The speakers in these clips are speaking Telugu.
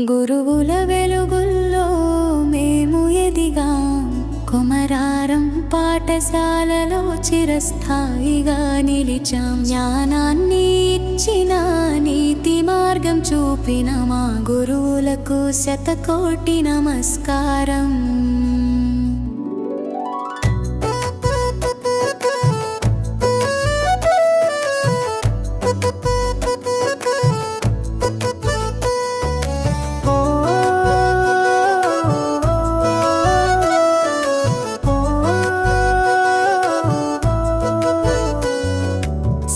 గురువుల వెలుగుల్లో మేము ఎదిగాం. కొమరారం పాఠశాలలో చిరస్థాయిగా నిలిచాం. జ్ఞానాన్ని ఇచ్చిన, నీతి మార్గం చూపిన మా గురువులకు శతకోటి నమస్కారం.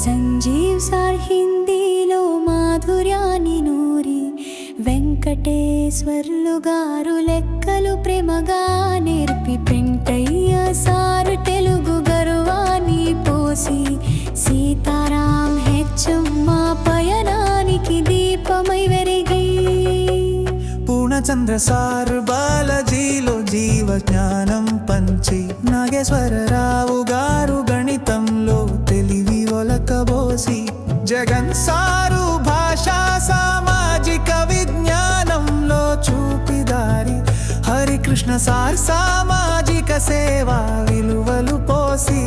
సంజీవ్ సార్ హిందీలో మాధుర్యాన్ని నూరి, వెంకటేశ్వర్లు గారు లెక్కలు ప్రేమగా నేర్పి, పెంటయ్య సారు తెలుగు గర్వాన్ని పోసి, సీతారాం హెచ్ఎం మా పయనానికి దీపమై వెరిగి, పూర్ణచంద్ర సార్ బాలజీలో జీవ జ్ఞానం పంచి, నాగేశ్వరరావు గారు గణితంలో తెలివి ఒలకబోసి, జగన్ సారు భాషా సామాజిక విజ్ఞానంలో చూపిదారి, హరికృష్ణ సార్ సామాజిక సేవా విలువలు పోసి,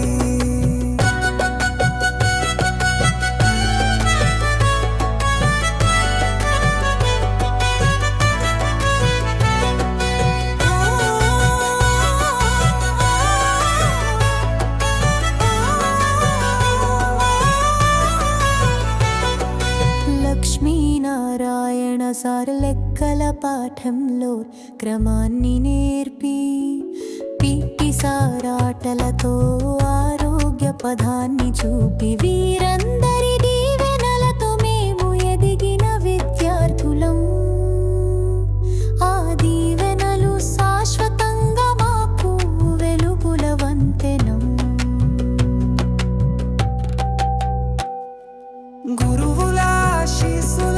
లక్ష్మీనారాయణ సార్ లెక్కల పాఠంలో క్రమాన్ని నేర్పి, పిటి సార్ ఆటలతో ఆరోగ్య పదాన్ని చూపి, వీరందరి దీవెనలతో మేము ఎదిగిన విద్యార్థులం. ఆ దీవెనలు శాశ్వతంగా మాకు వెలుగుల వంతెనం. గురువుల ఆశీస్సులు